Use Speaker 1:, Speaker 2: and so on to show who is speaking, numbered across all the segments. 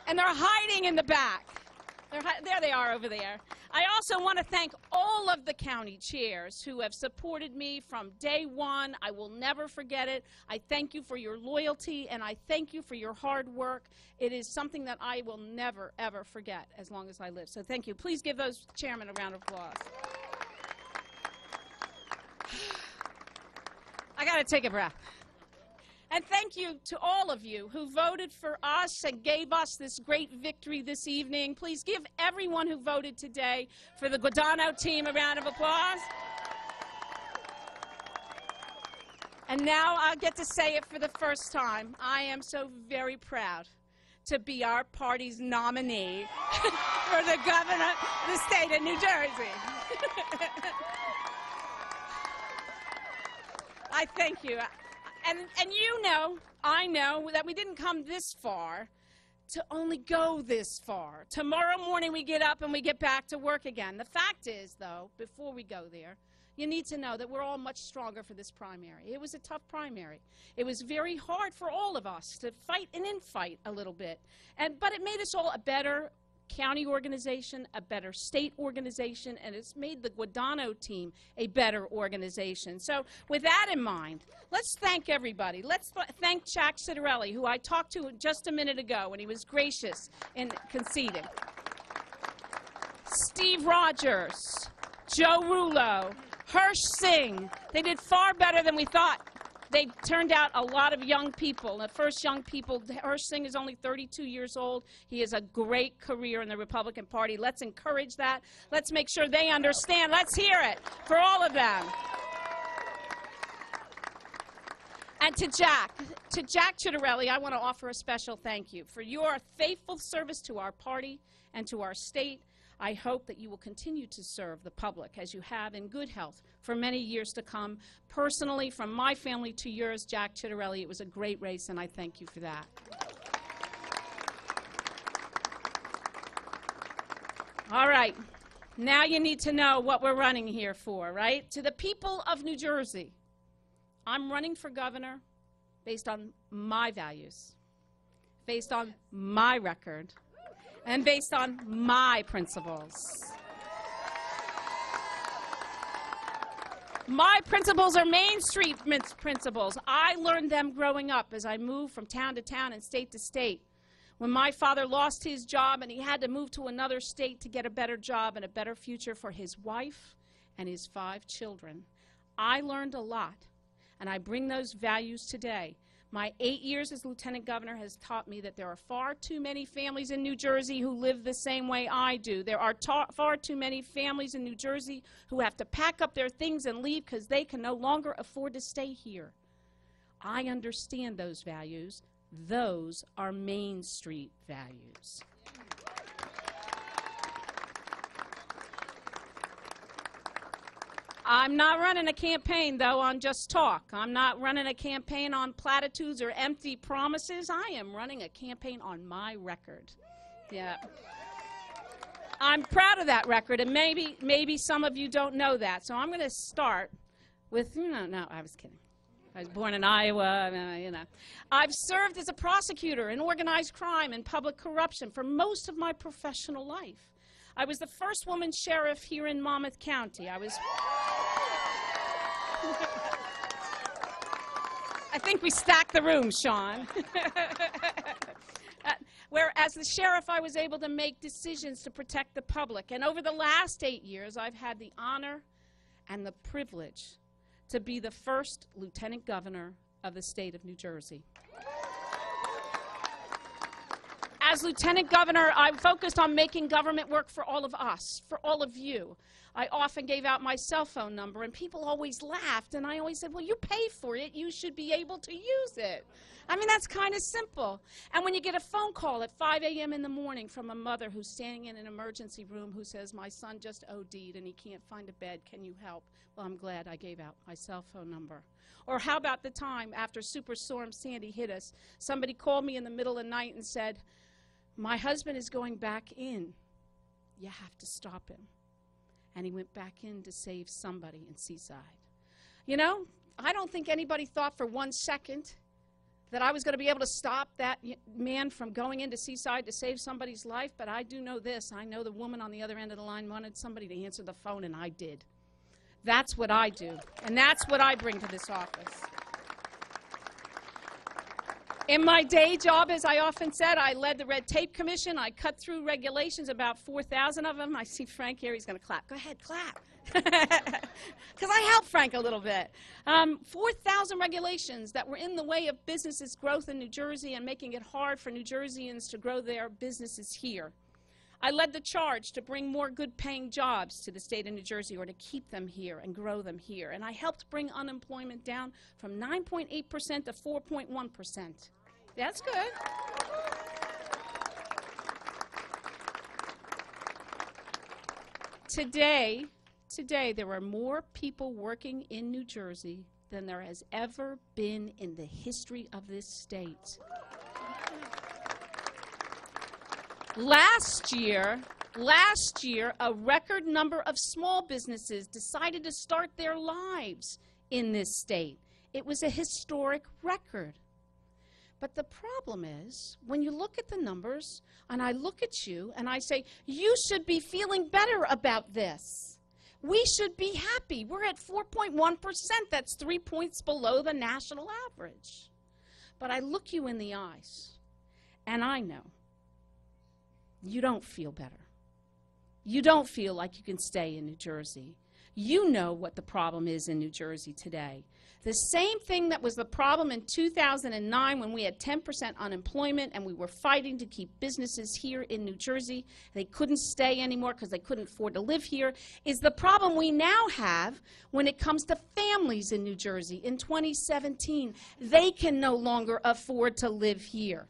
Speaker 1: And they're hiding in the back. There they are over there. I also want to thank all of the county chairs who have supported me from day one. I will never forget it. I thank you for your loyalty, and I thank you for your hard work. It is something that I will never, ever forget as long as I live. So thank you. Please give those chairmen a round of applause. I got to take a breath. And thank you to all of you who voted for us and gave us this great victory this evening. Please give everyone who voted today for the Guadagno team a round of applause. And now I'll get to say it for the first time. I am so very proud to be our party's nominee for the governor of the state of New Jersey. I thank you. And you know, I know, that we didn't come this far to only go this far. Tomorrow morning we get up and we get back to work again. The fact is, though, before we go there, you need to know that we're all much stronger for this primary. It was a tough primary. It was very hard for all of us to fight and infight a little bit. But it made us all a better county organization, a better state organization, and it's made the Guadagno team a better organization. So with that in mind, let's thank everybody. Let's thank Jack Citarelli, who I talked to just a minute ago, and he was gracious in conceding. Steve Rogers, Joe Rulo, Hirsch Singh. They did far better than we thought. They turned out a lot of young people. The first young people, Hirsch Singh is only 32 years old. He has a great career in the Republican Party. Let's encourage that. Let's make sure they understand. Let's hear it for all of them. And to Jack Citarelli, I want to offer a special thank you for your faithful service to our party and to our state. I hope that you will continue to serve the public as you have in good health for many years to come. Personally, from my family to yours, Jack Citarelli, it was a great race, and I thank you for that. All right. Now you need to know what we're running here for, right? To the people of New Jersey, I'm running for governor based on my values, based on my record, and based on my principles. My principles are Main Street principles. I learned them growing up as I moved from town to town and state to state. When my father lost his job and he had to move to another state to get a better job and a better future for his wife and his 5 children, I learned a lot, and I bring those values today. My 8 years as lieutenant governor has taught me that there are far too many families in New Jersey who live the same way I do. There are far too many families in New Jersey who have to pack up their things and leave because they can no longer afford to stay here. I understand those values. Those are Main Street values. I'm not running a campaign, though, on just talk. I'm not running a campaign on platitudes or empty promises. I am running a campaign on my record. Yeah. I'm proud of that record, and maybe some of you don't know that. So I'm going to start with, no, I was kidding. I was born in Iowa, I've served as a prosecutor in organized crime and public corruption for most of my professional life. I was the first woman sheriff here in Monmouth County. I think we stacked the room, Sean. Where as the sheriff, I was able to make decisions to protect the public. And over the last 8 years, I've had the honor and the privilege to be the first lieutenant governor of the state of New Jersey. As lieutenant governor, I focused on making government work for all of us, for all of you. I often gave out my cell phone number, and people always laughed, and I always said, well, you pay for it, you should be able to use it. I mean, that's kind of simple. And when you get a phone call at 5 a.m. in the morning from a mother who's standing in an emergency room who says, my son just OD'd and he can't find a bed, can you help? Well, I'm glad I gave out my cell phone number. Or how about the time after Superstorm Sandy hit us, somebody called me in the middle of the night and said, my husband is going back in. You have to stop him. And he went back in to save somebody in Seaside. You know, I don't think anybody thought for 1 second that I was going to be able to stop that man from going into Seaside to save somebody's life, but I do know this. I know the woman on the other end of the line wanted somebody to answer the phone, and I did. That's what I do, and that's what I bring to this office. In my day job, as I often said, I led the Red Tape Commission. I cut through regulations, about 4,000 of them. I see Frank here. He's going to clap. Go ahead, clap. Because I helped Frank a little bit. 4,000 regulations that were in the way of businesses' growth in New Jersey and making it hard for New Jerseyans to grow their businesses here. I led the charge to bring more good-paying jobs to the state of New Jersey, or to keep them here and grow them here. And I helped bring unemployment down from 9.8% to 4.1%. That's good. Today, there are more people working in New Jersey than there has ever been in the history of this state. Last year, a record number of small businesses decided to start their lives in this state. It was a historic record. But the problem is, when you look at the numbers, and I look at you, and I say, you should be feeling better about this. We should be happy. We're at 4.1%. That's 3 points below the national average. But I look you in the eyes, and I know you don't feel better. You don't feel like you can stay in New Jersey. You know what the problem is in New Jersey today. The same thing that was the problem in 2009 when we had 10% unemployment and we were fighting to keep businesses here in New Jersey. They couldn't stay anymore because they couldn't afford to live here, is the problem we now have when it comes to families in New Jersey. In 2017, they can no longer afford to live here.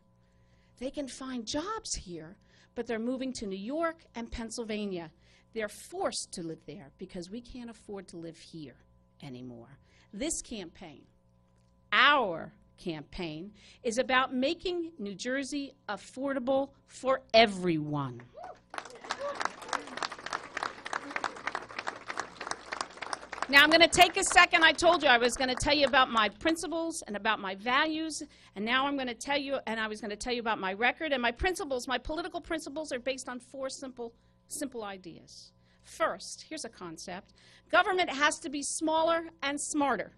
Speaker 1: They can find jobs here, but they're moving to New York and Pennsylvania. They're forced to live there because we can't afford to live here anymore. This campaign, our campaign, is about making New Jersey affordable for everyone. Now, I'm going to take a second. I told you I was going to tell you about my principles and about my values, and now I'm going to tell you, and I was going to tell you about my record. And my principles, my political principles, are based on four simple ideas. First, here's a concept. Government has to be smaller and smarter,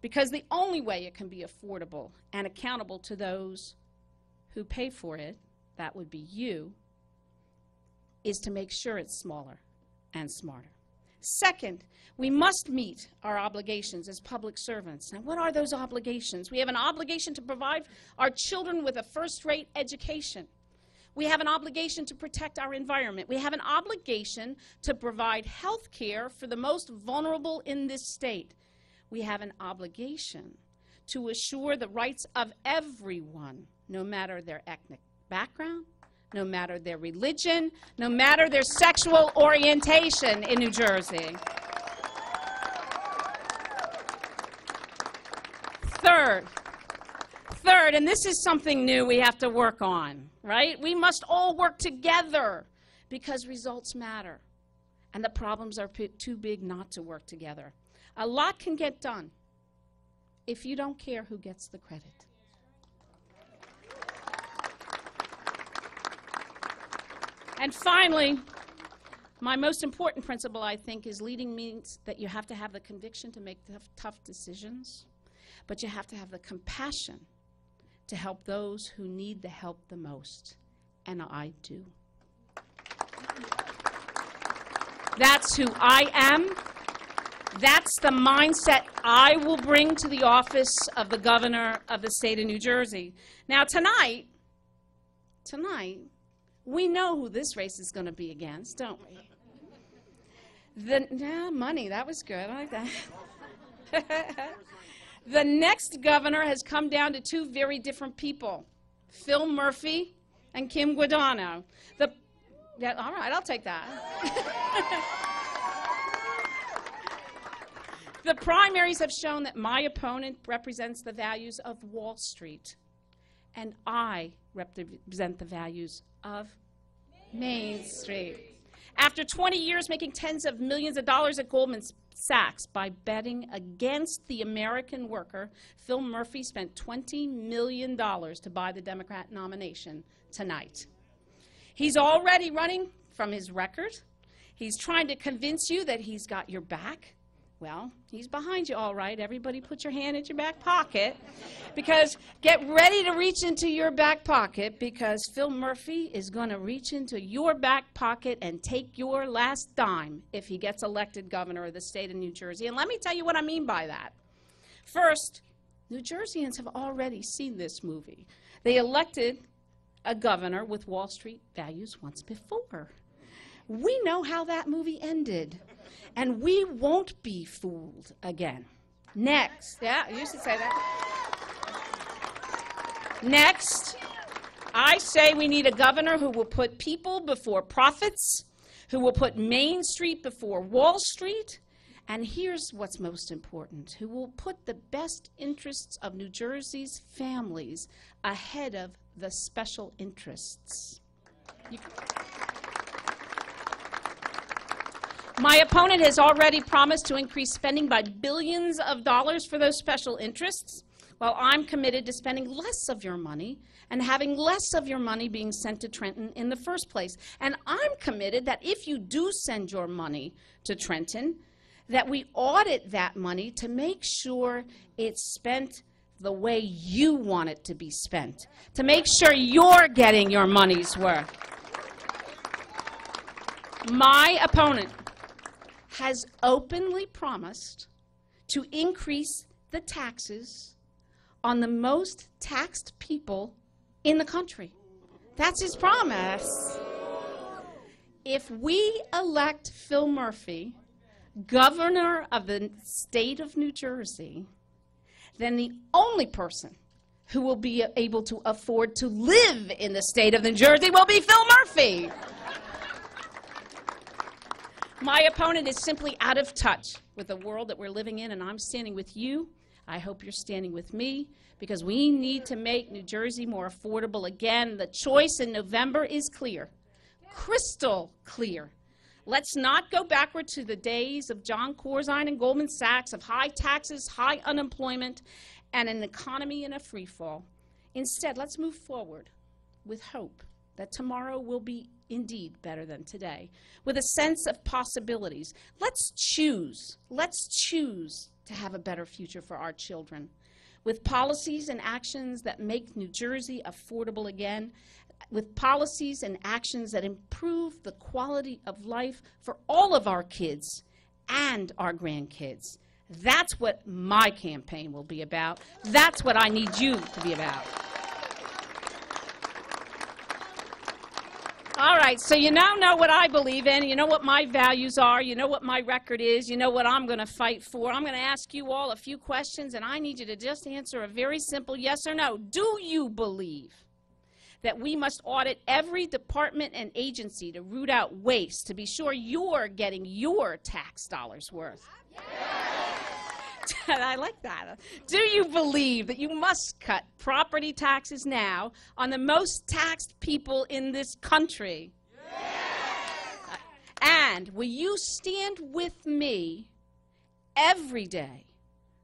Speaker 1: because the only way it can be affordable and accountable to those who pay for it, that would be you, is to make sure it's smaller and smarter. Second, we must meet our obligations as public servants. Now, what are those obligations? We have an obligation to provide our children with a first-rate education. We have an obligation to protect our environment. We have an obligation to provide health care for the most vulnerable in this state. We have an obligation to assure the rights of everyone, no matter their ethnic background, no matter their religion, no matter their sexual orientation in New Jersey. Third, and this is something new we have to work on, right? We must all work together because results matter, and the problems are too big not to work together. A lot can get done if you don't care who gets the credit. And finally, my most important principle, I think, is leading means that you have to have the conviction to make tough decisions, but you have to have the compassion to help those who need the help the most, and I do. That's who I am. That's the mindset I will bring to the office of the governor of the state of New Jersey. Now, tonight, we know who this race is going to be against, don't we? Money, that was good. I like that. The next governor has come down to two very different people, Phil Murphy and Kim Guadagno. All right, I'll take that. The primaries have shown that my opponent represents the values of Wall Street, and I represent the values of Main Street. After 20 years making tens of millions of dollars at Goldman Sachs by betting against the American worker, Phil Murphy spent $20 million to buy the Democrat nomination tonight. He's already running from his record. He's trying to convince you that he's got your back. Well, he's behind you, all right. Everybody put your hand in your back pocket, because get ready to reach into your back pocket, because Phil Murphy is going to reach into your back pocket and take your last dime if he gets elected governor of the state of New Jersey. And let me tell you what I mean by that. First, New Jerseyans have already seen this movie. They elected a governor with Wall Street values once before. We know how that movie ended. And we won't be fooled again. Next, yeah, you should say that. Next, I say we need a governor who will put people before profits, who will put Main Street before Wall Street, and here's what's most important, who will put the best interests of New Jersey's families ahead of the special interests. My opponent has already promised to increase spending by billions of dollars for those special interests, while I'm committed to spending less of your money and having less of your money being sent to Trenton in the first place. And I'm committed that if you do send your money to Trenton, that we audit that money to make sure it's spent the way you want it to be spent, to make sure you're getting your money's worth. My opponent has openly promised to increase the taxes on the most taxed people in the country. That's his promise. If we elect Phil Murphy governor of the state of New Jersey, then the only person who will be able to afford to live in the state of New Jersey will be Phil Murphy. My opponent is simply out of touch with the world that we're living in, and I'm standing with you. I hope you're standing with me, because we need to make New Jersey more affordable again. The choice in November is clear, crystal clear. Let's not go backward to the days of John Corzine and Goldman Sachs, of high taxes, high unemployment, and an economy in a free fall. Instead, let's move forward with hope that tomorrow will be indeed better than today, with a sense of possibilities. Let's choose to have a better future for our children, with policies and actions that make New Jersey affordable again, with policies and actions that improve the quality of life for all of our kids and our grandkids. That's what my campaign will be about. That's what I need you to be about. All right, so you now know what I believe in, you know what my values are, you know what my record is, you know what I'm going to fight for. I'm going to ask you all a few questions, and I need you to just answer a very simple yes or no. Do you believe that we must audit every department and agency to root out waste, to be sure you're getting your tax dollars worth? Yes. I like that. Do you believe that you must cut property taxes now on the most taxed people in this country? Yes. And will you stand with me every day,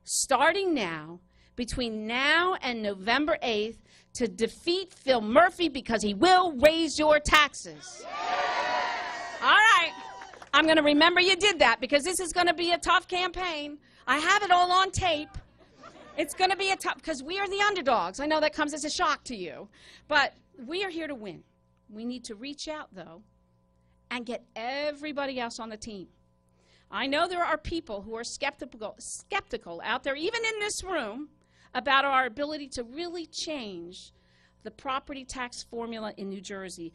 Speaker 1: starting now, between now and November 8th, to defeat Phil Murphy, because he will raise your taxes? Yes. All right. I'm going to remember you did that, because this is going to be a tough campaign. I have it all on tape. It's going to be a tough, because we are the underdogs. I know that comes as a shock to you, but we are here to win. We need to reach out, though, and get everybody else on the team. I know there are people who are skeptical out there, even in this room, about our ability to really change the property tax formula in New Jersey,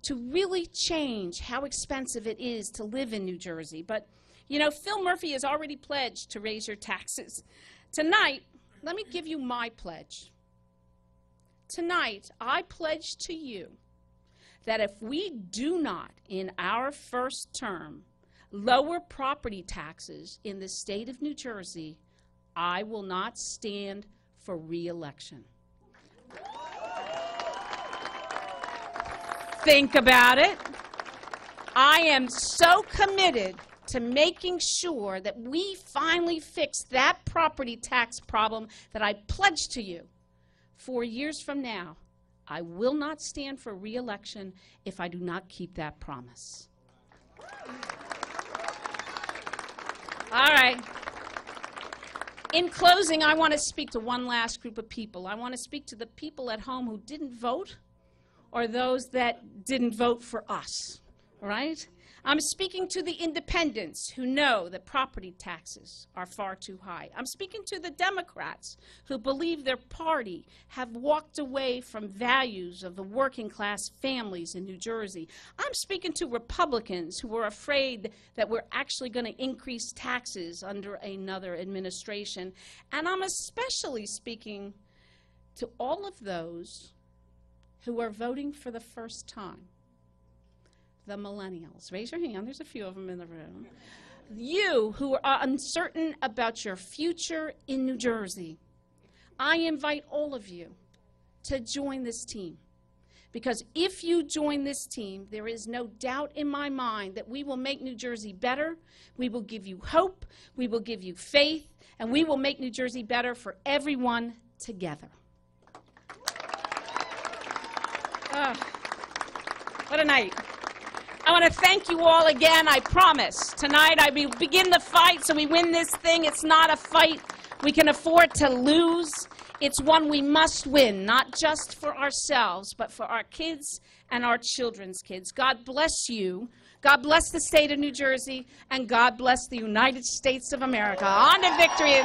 Speaker 1: to really change how expensive it is to live in New Jersey. But you know, Phil Murphy has already pledged to raise your taxes. Tonight, let me give you my pledge. Tonight, I pledge to you that if we do not, in our first term, lower property taxes in the state of New Jersey, I will not stand for re-election. Think about it. I am so committed to making sure that we finally fix that property tax problem that I pledged to you 4 years from now. I will not stand for re-election if I do not keep that promise. All right. In closing, I want to speak to one last group of people. I want to speak to the people at home who didn't vote or those that didn't vote for us, all right? I'm speaking to the independents who know that property taxes are far too high. I'm speaking to the Democrats who believe their party have walked away from values of the working class families in New Jersey. I'm speaking to Republicans who are afraid that we're actually going to increase taxes under another administration. And I'm especially speaking to all of those who are voting for the first time. The millennials. Raise your hand. There's a few of them in the room. You who are uncertain about your future in New Jersey, I invite all of you to join this team. Because if you join this team, there is no doubt in my mind that we will make New Jersey better, we will give you hope, we will give you faith, and we will make New Jersey better for everyone together. What a night. I want to thank you all again. I promise tonight I will begin the fight so we win this thing. It's not a fight we can afford to lose. It's one we must win, not just for ourselves, but for our kids and our children's kids. God bless you. God bless the state of New Jersey, and God bless the United States of America. On to victory.